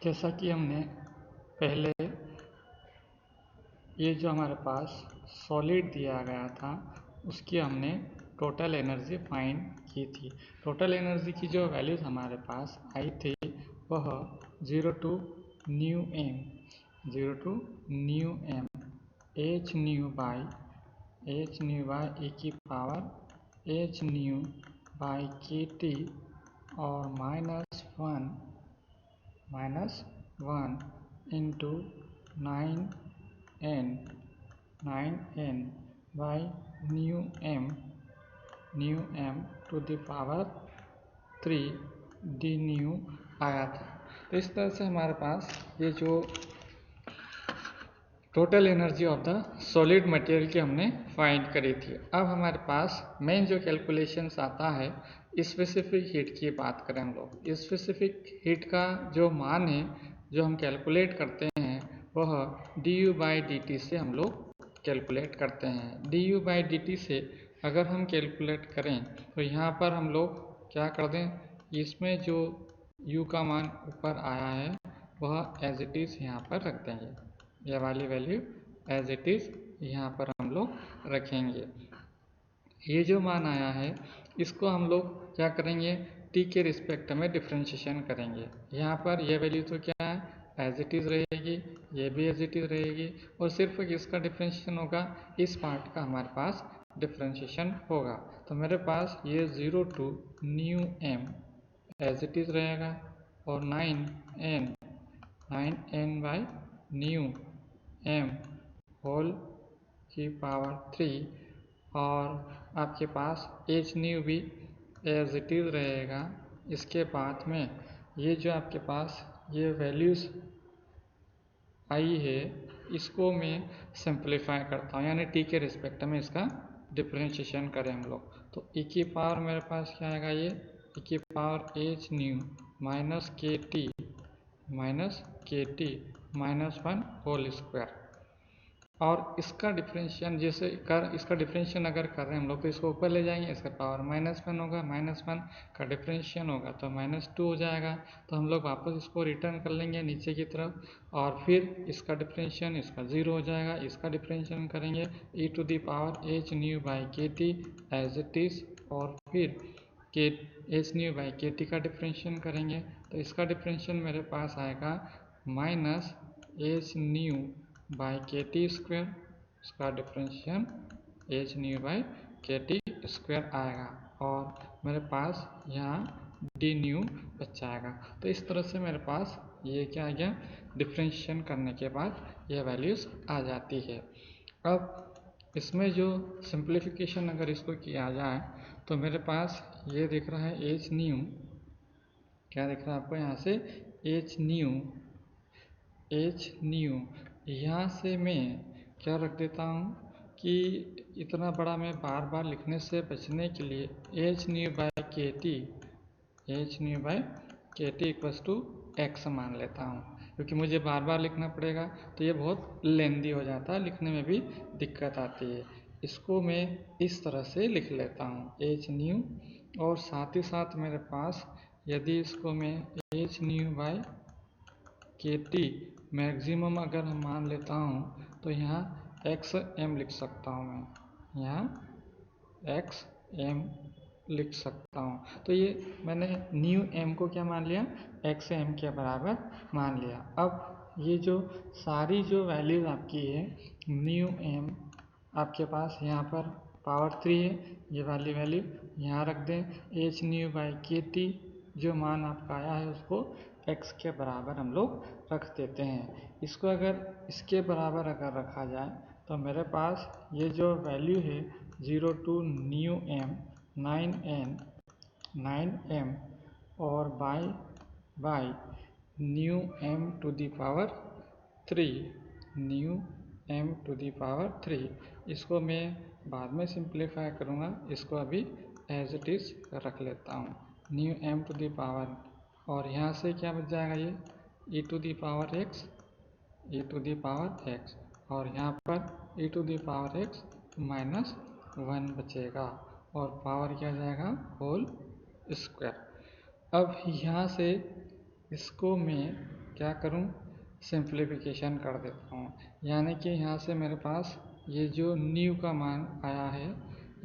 जैसा कि हमने पहले ये जो हमारे पास सॉलिड दिया गया था उसकी हमने टोटल एनर्जी फाइंड की थी। टोटल एनर्जी की जो वैल्यूज हमारे पास आई थी वह 0 to nu M H new by e की power H new by K T और minus one into 9n by nu M to the power 3 D nu आया था। तो इस तरह से हमारे पास ये जो total energy of the solid material की हमने फाइंड करी थी। अब हमारे पास मेन जो कैलकुलेशंस आता है स्पेसिफिक हीट की बात करें हम लोग। स्पेसिफिक हीट का जो मान है जो हम कैलकुलेट करते हैं वह du/dt से हम लोग कैलकुलेट करते हैं। du/dt से अगर हम कैलकुलेट करें तो यहाँ पर हम लोग क्या कर दें, इसमें जो u का मान ऊपर आया है वह एज इट इज़ यहाँ पर रख देंगे। यह वाली वैल्यू एज इट इज़ यहाँ पर हम लोग रखेंगे। ये जो मान आया है इसको हम लोग क्या करेंगे, t के रिस्पेक्ट में डिफ्रेंशिएशन करेंगे। यहाँ पर यह वैल्यू तो क्या है एज इट इज़ रहेगी, ये भी एज इट इज़ रहेगी और सिर्फ इसका डिफ्रेंशिएशन होगा, इस पार्ट का हमारे पास डिफ्रेंशिएशन होगा। तो मेरे पास ये 0 to nu M as it is रहेगा और 9n by nu M whole की पावर 3 और आपके पास एच न्यू भी एज इट इज़ रहेगा। इसके बाद में ये जो आपके पास ये वैल्यूज़ आई है इसको मैं सिंप्लीफाई करता हूँ, यानी टी के रिस्पेक्ट में इसका डिफ्रेंशिएशन करें हम लोग तो e की पावर मेरे पास क्या आएगा, ये e की पावर एच न्यू माइनस के टी माइनस 1 होल स्क्वायर। और इसका डिफरेंशिएशन इसका डिफरेंशिएशन अगर कर रहे हैं हम लोग तो इसको ऊपर ले जाएंगे, इसका पावर -1 होगा, -1 का डिफरेंशिएशन होगा तो -2 हो जाएगा। तो हम लोग वापस इसको रिटर्न कर लेंगे नीचे की तरफ और फिर इसका डिफरेंशिएशन इसका 0 हो जाएगा। इसका डिफरेंशिएशन करेंगे e to the power H new by K T as it is और फिर H new by K T का डिफरेंशिएशन करेंगे तो इसका डिफरेंशिएशन मेरे पास आएगा minus H new by K T square, उसका differentiation H new by K T square आएगा और मेरे पास यहाँ डी न्यू बच जाएगा। तो इस तरह से मेरे पास ये क्या आ गया, डिफरेंशिएशन करने के बाद ये वैल्यूज़ आ जाती है। अब इसमें जो सिंप्लीफिकेशन अगर इसको किया जाए तो मेरे पास ये दिख रहा है एच न्यू, क्या दिख रहा है आपको यहाँ से एच न्यू यहाँ से मैं क्या रख देता हूँ कि इतना बड़ा मैं बार बार लिखने से बचने के लिए H new by K T equals to x मान लेता हूँ, क्योंकि मुझे बार बार लिखना पड़ेगा तो ये बहुत लेंदी हो जाता है, लिखने में भी दिक्कत आती है। इसको मैं इस तरह से लिख लेता हूँ एच न्यू और साथ ही साथ मेरे पास यदि इसको मैं H new by K T maximum अगर हम मान लेता हूँ तो यहाँ एक्स एम लिख सकता हूँ, मैं यहाँ एक्स एम लिख सकता हूँ। तो ये मैंने न्यू एम को क्या मान लिया, एक्स एम के बराबर मान लिया। अब ये जो सारी जो वैल्यूज आपकी है न्यू एम आपके पास यहाँ पर पावर 3 है, ये वाली वैल्यू यहाँ रख दें। H new by K T जो मान आपका आया है उसको x के बराबर हम लोग रख देते हैं। इसको अगर इसके बराबर अगर रखा जाए तो मेरे पास ये जो वैल्यू है 0 to न्यू एम 9m और by nu M to the power 3 इसको मैं बाद में सिंप्लीफाई करूँगा, इसको अभी एज इट इज़ रख लेता हूँ nu M to the power और यहाँ से क्या बच जाएगा ये e to the power x और यहाँ पर e to the power x minus 1 बचेगा और पावर क्या जाएगा होल स्क्वायर। अब यहाँ से इसको मैं क्या करूं, सिंप्लीफिकेशन कर देता हूं। यानी कि यहाँ से मेरे पास ये जो न्यू का मान आया है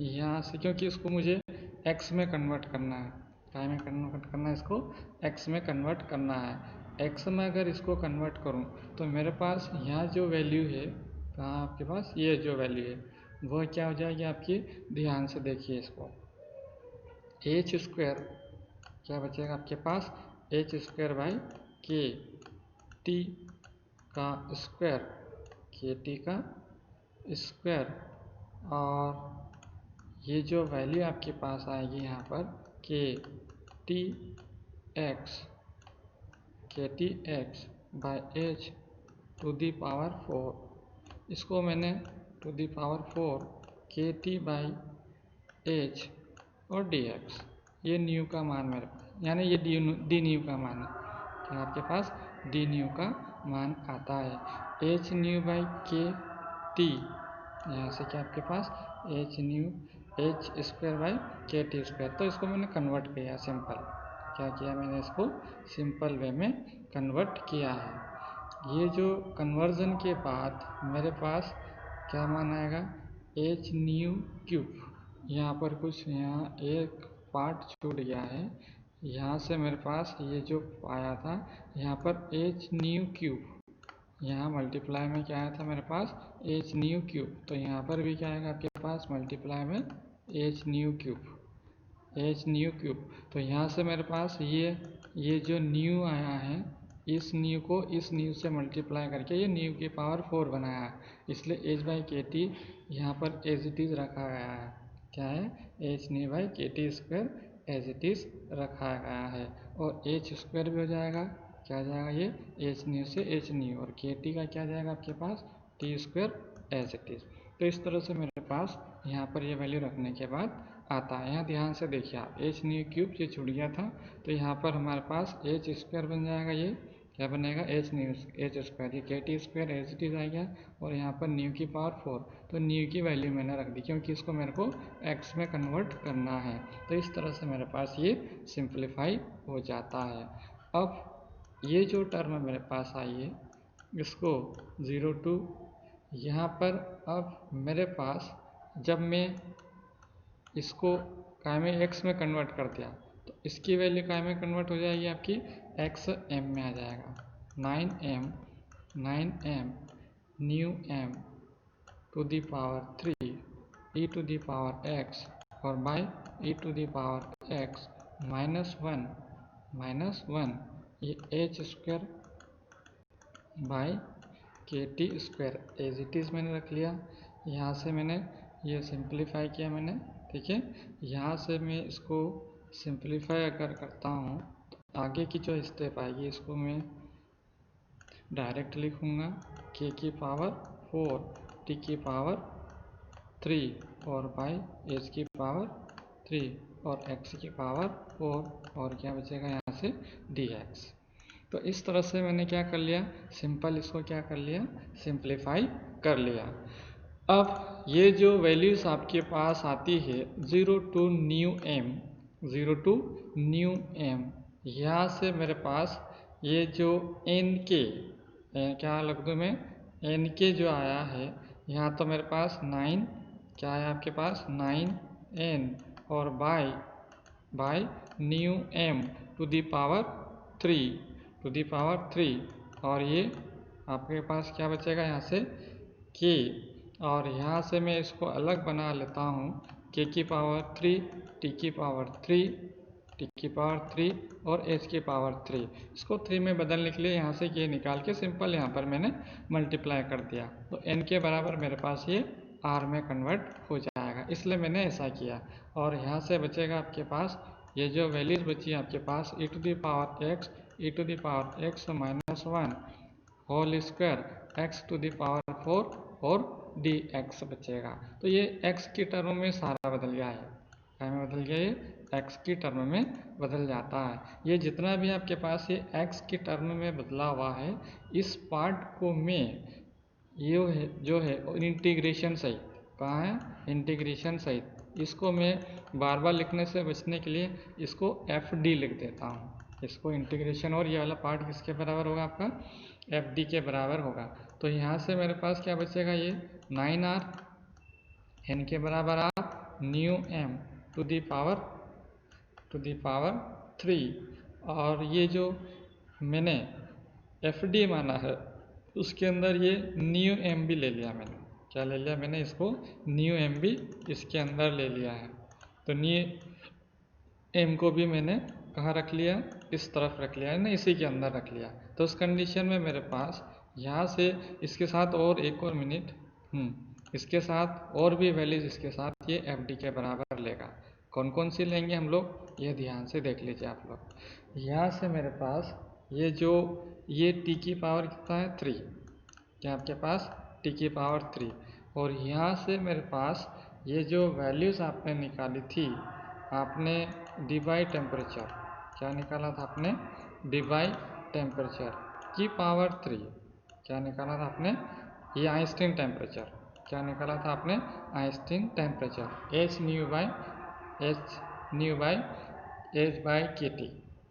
यहाँ से, क्योंकि इसको मुझे x में कन्वर्ट करना है, काय में कन्वर्ट करना है, इसको x में कन्वर्ट करना है। x में अगर इसको कन्वर्ट करूं तो मेरे पास यहाँ जो वैल्यू है, कहाँ आपके पास ये जो वैल्यू है वह क्या हो जाएगी आपकी, ध्यान से देखिए इसको, एच स्क्वायर क्या बचेगा आपके पास, H square by K T का स्क्वायर, के टी का स्क्वायर, और ये जो वैल्यू आपके पास आएगी यहाँ पर K T X by H to the power 4, इसको मैंने to the power 4 K T by H और डी एक्स, ये न्यू का मान मेरे पास, यानी ये डी न्यू का मान है, क्या आपके पास डी न्यू का मान आता है। H new by K T, यहाँ से क्या आपके पास H new, H square by K T square, तो इसको मैंने कन्वर्ट किया सिंपल, क्या किया मैंने इसको सिंपल वे में कन्वर्ट किया है। ये जो कन्वर्जन के बाद मेरे पास क्या मान आएगा, एच न्यू क्यूब, यहाँ पर कुछ यहाँ एक पार्ट छूट गया है, यहाँ से मेरे पास ये जो आया था यहाँ पर एच न्यू क्यूब, यहाँ मल्टीप्लाई में क्या आया था मेरे पास एच न्यू क्यूब, तो यहाँ पर भी क्या आएगा आपके पास मल्टीप्लाई में एच न्यू क्यूब, तो यहाँ से मेरे पास ये जो न्यू आया है, इस न्यू को इस न्यू से मल्टीप्लाई करके ये न्यू की पावर 4 बनाया है, इसलिए एच बाई के टी यहाँ पर एज इट इज़ रखा गया है, क्या है H new by K T square as it is रखा गया है, और एच स्क्वायर भी हो जाएगा, क्या जाएगा ये एच न्यू से एच न्यू, और के टी का क्या जाएगा आपके पास T square as it is. तो इस तरह से मेरे पास यहाँ पर ये वैल्यू रखने के बाद आता है। यहाँ ध्यान से देखिए आप, एच न्यू क्यूब ये छूट गया था, तो यहाँ पर हमारे पास एच स्क्वायर बन जाएगा, ये क्या बनेगा एच न्यू एच स्क्वायर, ये के टी स्क्वायर एच टी आ गया, और यहाँ पर न्यू की पावर 4, तो न्यू की वैल्यू मैंने रख दी क्योंकि इसको मेरे को एक्स में कन्वर्ट करना है। तो इस तरह से मेरे पास ये सिंप्लीफाई हो जाता है। अब ये जो टर्म मेरे पास आई है इसको 0 टू, यहाँ पर अब मेरे पास जब मैं इसको काय में एक्स में कन्वर्ट कर दिया तो इसकी वैल्यू काय में कन्वर्ट हो जाएगी आपकी एक्स एम में आ जाएगा, 9m new M to the power 3 E to the power X और by E to the power X minus one ये H square by K T square as it is मैंने रख लिया। यहाँ से मैंने ये सिंप्लीफाई किया मैंने, ठीक है। यहाँ से मैं इसको सिंप्लीफाई अगर करता हूँ तो आगे की जो स्टेप आएगी इसको मैं डायरेक्ट लिखूँगा, के की पावर 4 टी की पावर 3 और बाई एच की पावर 3 और एक्स की पावर 4 और क्या बचेगा यहाँ से डी एक्स। तो इस तरह से मैंने क्या कर लिया, सिंपल इसको क्या कर लिया, सिंप्लीफाई कर लिया। अब ये जो वैल्यूज आपके पास आती है 0 टू न्यू एम, यहाँ से मेरे पास ये जो एन के क्या लिख दूँ मैं, एन के जो आया है यहाँ तो मेरे पास 9 क्या है आपके पास 9n और by nu m to the power 3 और ये आपके पास क्या बचेगा यहाँ से k, और यहाँ से मैं इसको अलग बना लेता हूँ k की पावर 3 t की पावर 3 और h की पावर 3, इसको 3 में बदलने के लिए यहाँ से ये निकाल के सिंपल यहाँ पर मैंने मल्टीप्लाई कर दिया, तो n के बराबर मेरे पास ये r में कन्वर्ट हो जाएगा, इसलिए मैंने ऐसा किया। और यहाँ से बचेगा आपके पास ये जो वैल्यूज बची आपके पास e to the power x minus 1 whole square x to the power 4 और dx बचेगा। तो ये x की टर्म में सारा बदल गया है, क्या में बदल गया, ये x की टर्म में बदल जाता है। ये जितना भी आपके पास ये x की टर्म में बदला हुआ है इस पार्ट को मैं ये है जो है इंटीग्रेशन सहित, कहाँ है इंटीग्रेशन सहित, इसको मैं बार बार लिखने से बचने के लिए इसको FD लिख देता हूँ, इसको इंटीग्रेशन, और ये वाला पार्ट किसके बराबर होगा आपका, एफ डी के बराबर होगा। तो यहाँ से मेरे पास क्या बचेगा, ये 9r n के बराबर आप nu m to the power 3, और ये जो मैंने एफ डी माना है उसके अंदर ये न्यू एम भी ले लिया मैंने, क्या ले लिया मैंने, इसको न्यू एम भी इसके अंदर ले लिया है। तो न्यू एम को भी मैंने कहाँ रख लिया, इस तरफ रख लिया है ना, इसी के अंदर रख लिया। तो उस कंडीशन में मेरे पास यहाँ से इसके साथ और एक और मिनट, इसके साथ और भी वैल्यूज इसके साथ ये एफ डी के बराबर लेगा। कौन कौन सी लेंगे हम लोग, ये ध्यान से देख लीजिए आप लोग। यहाँ से मेरे पास ये जो ये टी की पावर कितना है 3, क्या आपके पास टी की पावर 3, और यहाँ से मेरे पास ये जो वैल्यूज़ आपने निकाली थी, आपने डी बाई टेम्परेचर, क्या निकाला था आपने, डी बाई टेम्परेचर की पावर 3, क्या निकाला था आपने, ये आइंस्टीन टेम्परेचर, क्या निकाला था आपने, Einstein temperature, H new by H by K T,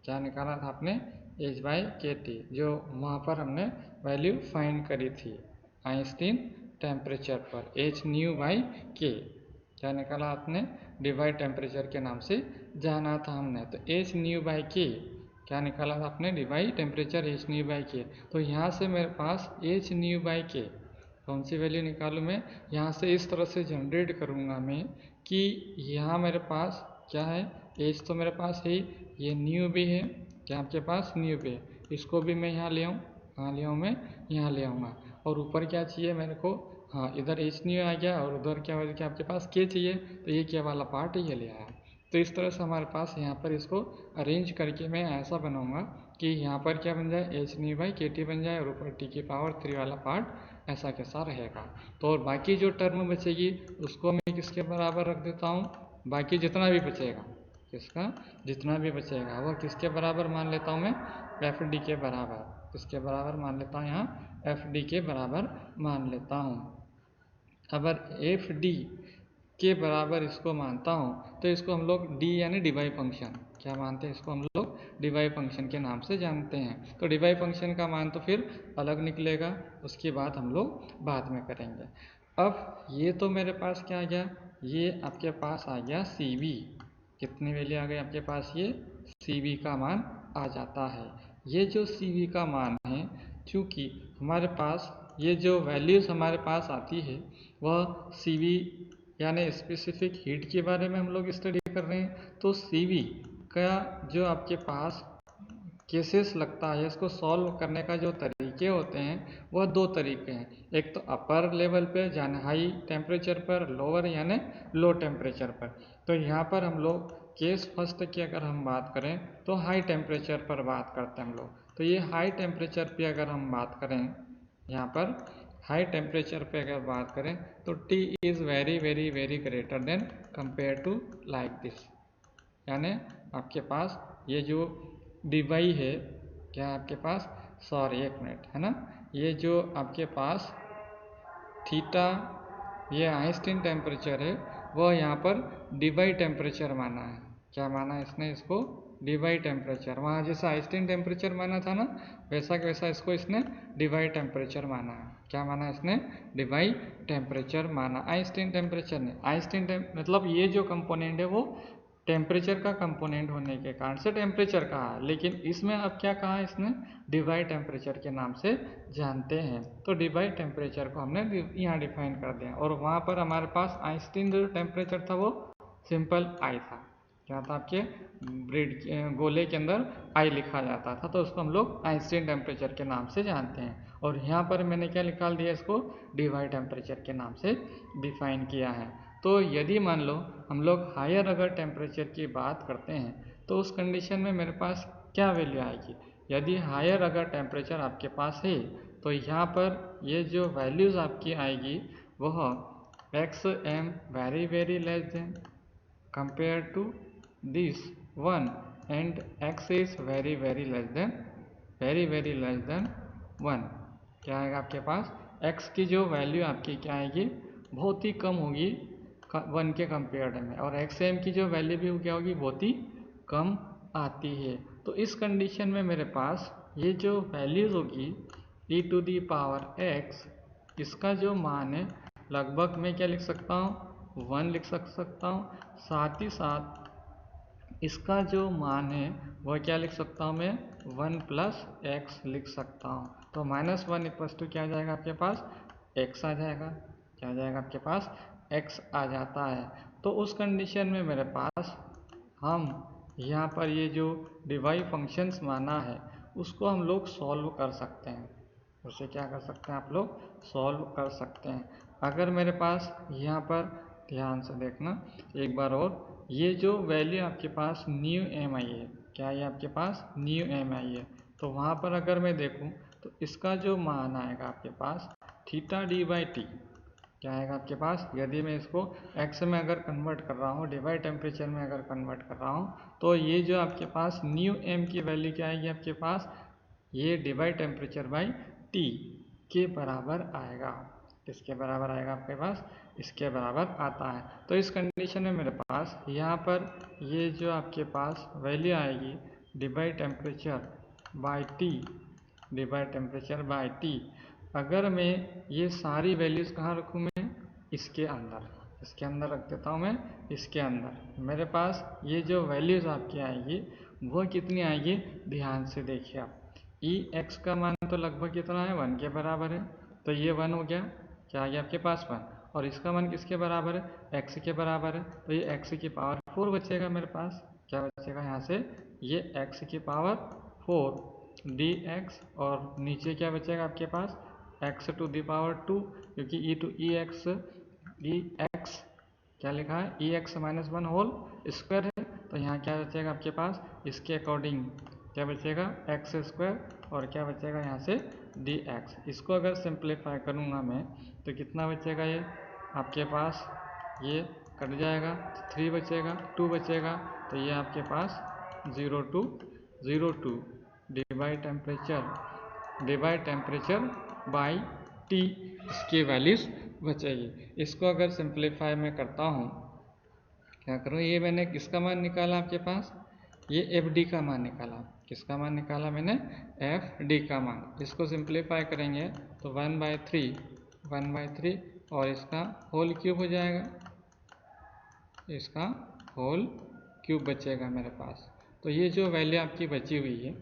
क्या निकाला था आपने, एच बाई के टी, जो वहाँ पर हमने वैल्यू फाइंड करी थी आइंस्टीन टेम्परेचर पर, एच न्यू बाई के, क्या निकाला आपने, डिवाइड टेम्परेचर के नाम से जाना था हमने। तो एच न्यू बाई के क्या निकाला था आपने, divide temperature H new by के। तो यहाँ से मेरे पास एच न्यू बाई के कौन सी वैल्यू निकालूँ मैं, यहाँ से इस तरह से जनरेट करूँगा मैं कि यहाँ मेरे पास क्या है, एच तो मेरे पास है, ये न्यू भी है, क्या आपके पास न्यू भी है, इसको भी मैं यहाँ ले आऊँ, कहाँ ले आऊँ मैं, यहाँ ले आऊँगा। और ऊपर क्या चाहिए मेरे को, हाँ इधर एच न्यू आ गया, और उधर क्या हो गया आपके पास के चाहिए, तो ये क्या वाला पार्ट है ये ले आया। तो इस तरह से हमारे पास यहाँ पर इसको अरेंज करके मैं ऐसा बनाऊँगा कि यहाँ पर क्या बन जाए, H new by K T बन जाए, और ऊपर टी की पावर 3 वाला पार्ट ऐसा कैसा रहेगा। तो और बाकी जो टर्म बचेगी उसको मैं किसके बराबर रख देता हूँ, बाकी जितना भी बचेगा, किसका जितना भी बचेगा वो किसके बराबर मान लेता हूँ मैं, एफ डी के बराबर, किसके बराबर मान लेता हूँ, यहाँ एफ डी के बराबर मान लेता हूँ। अगर एफ डी के बराबर इसको मानता हूँ तो इसको हम लोग डी यानी डिवाई फंक्शन, क्या मानते हैं, इसको हम लोग डिवाई फंक्शन के नाम से जानते हैं। तो डिवाई फंक्शन का मान तो फिर अलग निकलेगा, उसकी बात हम लोग बाद में करेंगे। अब ये तो मेरे पास क्या आ गया, ये आपके पास आ गया सी वी, कितनी वैल्यू आ गई आपके पास, ये सी वी का मान आ जाता है। ये जो सी वी का मान है, चूँकि हमारे पास ये जो वैल्यूज़ हमारे पास आती है वह सी वी यानी स्पेसिफिक हीट के बारे में हम लोग स्टडी कर रहे हैं। तो सी वी का जो आपके पास केसेस लगता है, इसको सॉल्व करने का जो तरीके होते हैं वह दो तरीके हैं। एक तो अपर लेवल पे यानी हाई टेम्परेचर पर, लोअर यानी लो टेम्परेचर पर। तो यहाँ पर हम लोग केस फर्स्ट की अगर हम बात करें तो हाई टेम्परेचर पर बात करते हैं हम लोग। तो ये हाई टेम्परेचर पे अगर हम बात करें, यहाँ पर हाई टेम्परेचर पे अगर बात करें तो T is very very very greater than compare to like this, यानी आपके पास ये जो डिवाई है, क्या आपके पास, सॉरी एक मिनट है ना, ये जो आपके पास थीटा ये आइंस्टीन टेम्परेचर है वह यहाँ पर डिवाई टेम्परेचर माना है, क्या माना है इसने, इसको डिवाई टेम्परेचर, वहाँ जैसा आइंस्टीन टेम्परेचर माना था ना वैसा कि वैसा इसको इसने डिवाई टेम्परेचर माना है। क्या माना इसने, डिवाई टेम्परेचर माना, आइंस्टीन टेम्परेचर ने। आइंस्टीन मतलब ये जो कंपोनेंट है वो टेम्परेचर का कंपोनेंट होने के कारण से टेम्परेचर कहा है, लेकिन इसमें अब क्या कहा इसने, डिवाई टेम्परेचर के नाम से जानते हैं। तो डिवाई टेम्परेचर को हमने यहाँ डिफाइन कर दिया, और वहाँ पर हमारे पास आइंस्टीन जो टेम्परेचर था वो सिंपल आई था, क्या था आपके ब्रेड गोले के अंदर आई लिखा जाता था, तो उसको हम लोग आइंस्टीन टेम्परेचर के नाम से जानते हैं। और यहाँ पर मैंने क्या निकाल दिया, इसको डिवाई टेम्परेचर के नाम से डिफाइन किया है। तो यदि मान लो हम लोग हायर अगर टेम्परेचर की बात करते हैं तो उस कंडीशन में मेरे पास क्या वैल्यू आएगी, यदि हायर अगर टेम्परेचर आपके पास है तो यहाँ पर ये जो वैल्यूज़ आपकी आएगी वह X M very very less than compare to this one, and X is very very less than one. क्या आएगा आपके पास, एक्स की जो वैल्यू आपकी क्या आएगी, बहुत ही कम होगी वन के कंपेयर में, और एक्स एम की जो वैल्यू भी क्या होगी, बहुत ही कम आती है। तो इस कंडीशन में मेरे पास ये जो वैल्यूज होगी e to the power x, इसका जो मान है लगभग मैं क्या लिख सकता हूँ, 1 लिख सकता हूँ। साथ ही साथ इसका जो मान है वह क्या लिख सकता हूँ मैं, 1 प्लस एक्स लिख सकता हूँ। तो -1 इक्वल्स टू क्या आ जाएगा आपके पास, x आ जाएगा। क्या आ जाएगा आपके पास, x आ जाता है। तो उस कंडीशन में मेरे पास हम यहाँ पर ये जो डिवाई फंक्शंस माना है उसको हम लोग सॉल्व कर सकते हैं। उसे क्या कर सकते हैं आप लोग, सॉल्व कर सकते हैं। अगर मेरे पास यहाँ पर ध्यान से देखना एक बार और, ये जो वैल्यू आपके पास न्यू एम आई है, क्या ये आपके पास न्यू एम आई है, तो वहाँ पर अगर मैं देखूँ तो इसका जो मान आएगा आपके पास थीटा डी बाई टी, क्या आएगा आपके पास, यदि मैं इसको एक्स में अगर कन्वर्ट कर रहा हूँ, डिवाइड टेम्परेचर में अगर कन्वर्ट कर रहा हूँ, तो ये जो आपके पास न्यू एम की वैल्यू क्या आएगी आपके पास, ये डिवाइड टेम्परेचर बाई टी के बराबर आएगा। किसके बराबर आएगा आपके पास, इसके बराबर आता है। तो इस कंडीशन में मेरे पास यहाँ पर ये जो आपके पास वैल्यू आएगी divide temperature by T, divide temperature by T, अगर मैं ये सारी वैल्यूज़ कहाँ रखूँ, मैं इसके अंदर रख देता हूँ मैं इसके अंदर। मेरे पास ये जो वैल्यूज़ आपकी आएगी वो कितनी आएगी, ध्यान से देखिए आप, ई एक्स का मान तो लगभग कितना है, 1 के बराबर है। तो ये 1 हो गया, क्या आ गया आपके पास 1, और इसका मान किसके बराबर है, x के बराबर है। तो ये x की पावर 4 बचेगा मेरे पास। क्या बचेगा यहाँ से, ये x की पावर 4 dx, और नीचे क्या बचेगा आपके पास, x टू दी पावर 2, क्योंकि e टू ई एक्स क्या लिखा है, ई एक्स माइनस 1 होल स्क्वायर है। तो यहाँ क्या बचेगा आपके पास, इसके अकॉर्डिंग क्या बचेगा, एक्स स्क्वायर, और क्या बचेगा यहाँ से डी एक्स। इसको अगर सिंप्लीफाई करूँगा मैं तो कितना बचेगा, ये आपके पास ये कट जाएगा, 3 बचेगा, 2 बचेगा। तो ये आपके पास 0 to divide temperature by T, इसकी वैल्यूज बचेगी। इसको अगर सिंप्लीफाई मैं करता हूँ, क्या करूँ, ये मैंने किसका मान निकाला आपके पास, ये एफ डी का मान निकाला। किसका मान निकाला मैंने, एफ डी का मान। इसको सिंप्लीफाई करेंगे तो 1/3 और इसका होल क्यूब हो जाएगा, इसका होल क्यूब बचेगा मेरे पास। तो ये जो वैल्यू आपकी बची हुई है,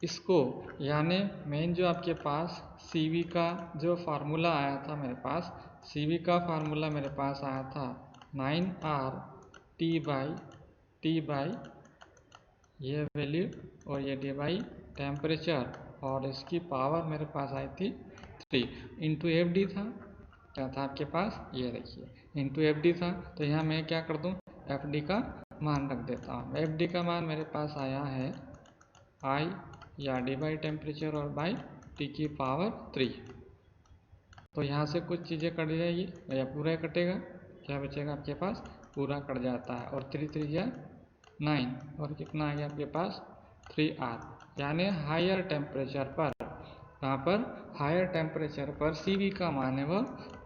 इसको यानी मेन जो आपके पास CV का जो फार्मूला आया था मेरे पास, CV का फार्मूला मेरे पास आया था 9R T बाई ये वैल्यू और ये डिवाई टेम्परेचर, और इसकी पावर मेरे पास आई थी 3 इंटू एफ डी था। क्या था आपके पास, ये देखिए इंटू एफ डी था। तो यहाँ मैं क्या कर दूँ, एफ डी का मान रख देता हूँ। एफ डी का मान मेरे पास आया है आई या डिवाइड टेम्परेचर और बाई टी की पावर 3। तो यहाँ से कुछ चीज़ें कट जाएगी या पूरा कटेगा, क्या बचेगा आपके पास, पूरा कट जाता है। और 3 3 या 9, और कितना आ गया आपके पास 3R, यानी हायर टेम्परेचर पर, कहाँ पर, हायर टेम्परेचर पर CV का मान है वह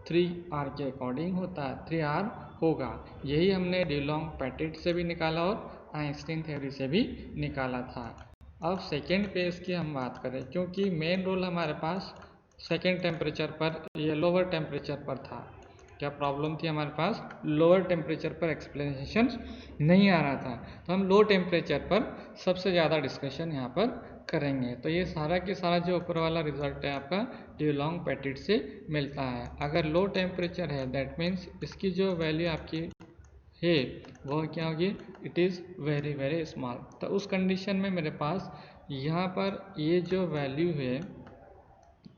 3R के अकॉर्डिंग होता है, 3R होगा। यही हमने डिलॉन्ग पेटिट से भी निकाला और आइंस्टीन थ्योरी से भी निकाला था। अब सेकेंड फेज की हम बात करें, क्योंकि मेन रोल हमारे पास सेकेंड टेम्परेचर पर, ये लोअर टेम्परेचर पर था। क्या प्रॉब्लम थी हमारे पास, लोअर टेम्परेचर पर एक्सप्लेनेशन नहीं आ रहा था। तो हम लो टेम्परेचर पर सबसे ज़्यादा डिस्कशन यहाँ पर करेंगे। तो ये सारा के सारा जो ऊपर वाला रिजल्ट है आपका डिलॉन्ग पेटिट से मिलता है। अगर लो टेम्परेचर है दैट मीन्स इसकी जो वैल्यू आपकी है वह क्या होगी, it is very very small. तो उस कंडीशन में मेरे पास यहाँ पर ये जो वैल्यू है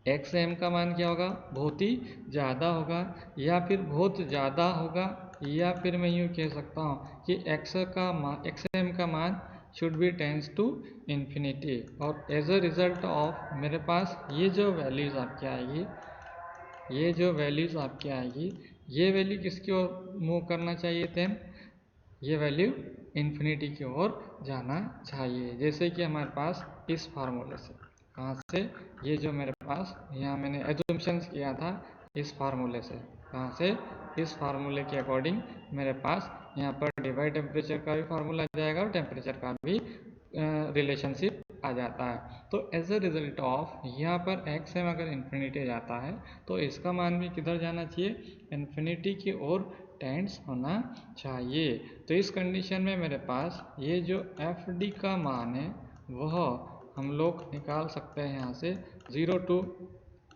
एक्स एम का मान क्या होगा, बहुत ही ज़्यादा होगा, या फिर बहुत ज़्यादा होगा, या फिर मैं यूँ कह सकता हूँ कि एक्स एम का मान should be tends to infinity. और एज अ रिज़ल्ट ऑफ मेरे पास ये जो वैल्यूज़ आपकी आएगी, ये वैल्यू किसकी ओर मूव करना चाहिए थे, ये वैल्यू इन्फिनिटी की ओर जाना चाहिए। जैसे कि हमारे पास इस फार्मूले से, कहाँ से, ये जो मेरे पास यहाँ मैंने एजम्पशंस किया था इस फार्मूले से, कहाँ से, इस फार्मूले के अकॉर्डिंग मेरे पास यहाँ पर डिवाइड टेम्परेचर का भी फार्मूला आ जाएगा और टेम्परेचर का भी रिलेशनशिप आ जाता है। तो एज अ रिजल्ट ऑफ यहाँ पर एक्स एम अगर इन्फिनिटी जाता है तो इसका मान भी किधर जाना चाहिए, इन्फिनिटी की ओर टेंड्स होना चाहिए। तो इस कंडीशन में मेरे पास ये जो एफ डी का मान है वह हम लोग निकाल सकते हैं यहाँ से 0 to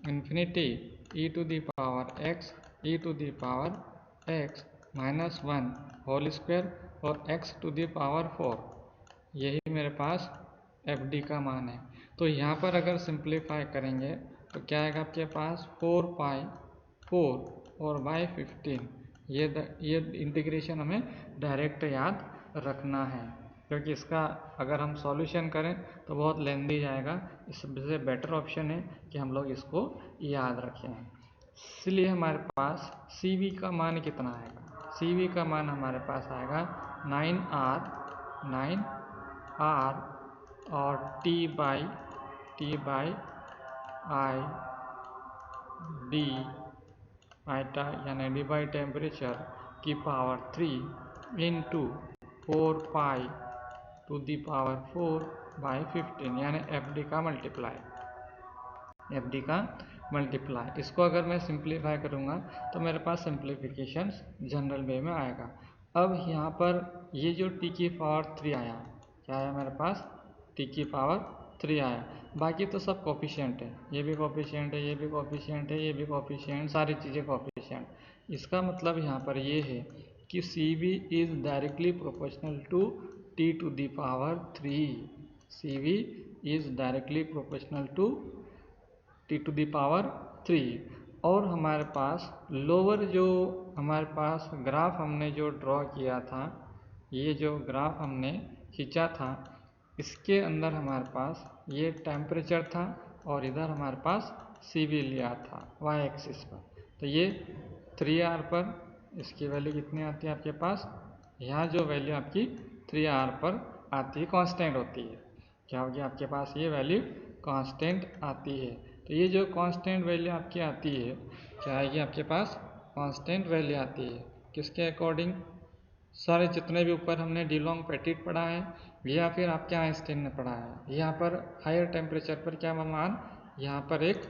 infinity e to the power x e to the power x minus 1 whole square और x टू दी पावर 4, यही मेरे पास एफ डी का मान है। तो यहाँ पर अगर सिंप्लीफाई करेंगे तो क्या आएगा आपके पास 4 पाई 4 और बाई 15। ये इंटीग्रेशन हमें डायरेक्ट याद रखना है, क्योंकि इसका अगर हम सॉल्यूशन करें तो बहुत लेंदी जाएगा। इससे बेटर ऑप्शन है कि हम लोग इसको याद रखें। इसलिए हमारे पास सी वी का मान कितना आएगा, सी वी का मान हमारे पास आएगा 9R और T by I D eta यानी डी बाई टेम्परेचर की power 3 into 4 pi to the power 4 by 15 यानी एफ डी का मल्टीप्लाई। इसको अगर मैं सिंप्लीफाई करूँगा तो मेरे पास सिंप्लीफिकेशन जनरल वे में आएगा। अब यहाँ पर ये जो टी की पावर 3 आया, क्या आया मेरे पास, टी की पावर 3 आया। बाकी तो सब कोफिशिएंट है, ये भी कोफिशिएंट है, ये भी कोफिशिएंट है, ये भी कोफिशिएंट, सारी चीज़ें कोफिशिएंट। इसका मतलब यहाँ पर ये है कि C V is directly proportional to T to the power 3। C V is directly proportional to T to the power 3। और हमारे पास लोअर जो हमारे पास ग्राफ हमने जो ड्रॉ किया था, ये जो ग्राफ हमने खींचा था, इसके अंदर हमारे पास ये टेम्परेचर था और इधर हमारे पास सी वी लिया था वाई एक्सिस पर। तो ये 3R पर इसकी वैल्यू कितनी आती है आपके पास, यहाँ जो वैल्यू आपकी 3R पर आती है कांस्टेंट होती है, क्या होगी आपके पास, ये वैल्यू कांस्टेंट आती है। तो ये जो कांस्टेंट वैल्यू आपकी आती है, क्या आएगी आपके पास, कांस्टेंट वैल्यू आती है किसके अकॉर्डिंग, सारे जितने भी ऊपर हमने डीलोंग पेटिट पढ़ा है या फिर आपके आइंस्टीन ने पढ़ा है। यहाँ पर हायर टेम्परेचर पर क्या मान, यहाँ पर एक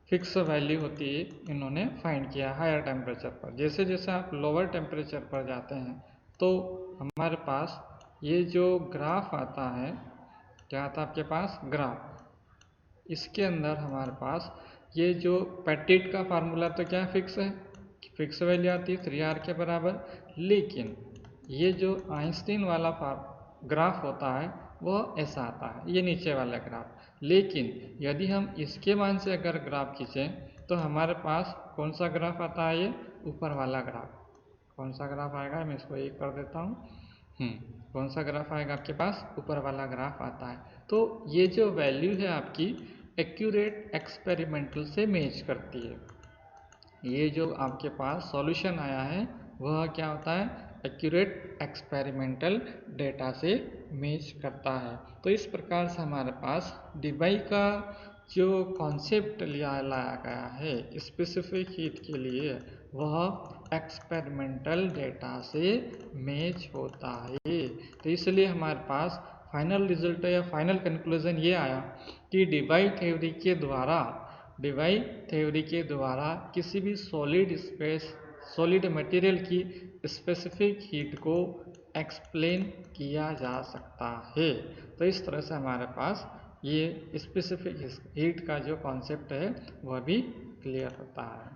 फिक्स वैल्यू होती है, इन्होंने फाइंड किया हायर टेम्परेचर पर। जैसे जैसे आप लोअर टेम्परेचर पर जाते हैं तो हमारे पास ये जो ग्राफ आता है, क्या आता है आपके पास, ग्राफ, इसके अंदर हमारे पास ये जो पेटिट का फार्मूला तो क्या फिक्स है, फिक्स वैल्यू आती है 3R के बराबर। लेकिन ये जो आइंस्टीन वाला ग्राफ होता है वह ऐसा आता है, ये नीचे वाला ग्राफ। लेकिन यदि हम इसके मान से अगर ग्राफ खींचें तो हमारे पास कौन सा ग्राफ आता है, ये ऊपर वाला ग्राफ। कौन सा ग्राफ आएगा, मैं इसको एक कर देता हूँ। कौन सा ग्राफ आएगा आपके पास, ऊपर वाला ग्राफ आता है। तो ये जो वैल्यू है आपकी एक्यूरेट एक्सपेरिमेंटल से मैच करती है। ये जो आपके पास सॉल्यूशन आया है वह क्या होता है, एक्यूरेट एक्सपेरिमेंटल डेटा से मैच करता है। तो इस प्रकार से हमारे पास डिवाई का जो कॉन्सेप्ट लाया गया है स्पेसिफिक हीट के लिए, वह एक्सपेरिमेंटल डेटा से मैच होता है। तो इसलिए हमारे पास फाइनल रिजल्ट या फाइनल कंक्लूजन ये आया कि डिवाई थ्योरी के द्वारा किसी भी सॉलिड मटेरियल की स्पेसिफिक हीट को एक्सप्लेन किया जा सकता है। तो इस तरह से हमारे पास ये स्पेसिफिक हीट का जो कॉन्सेप्ट है वह भी क्लियर होता है।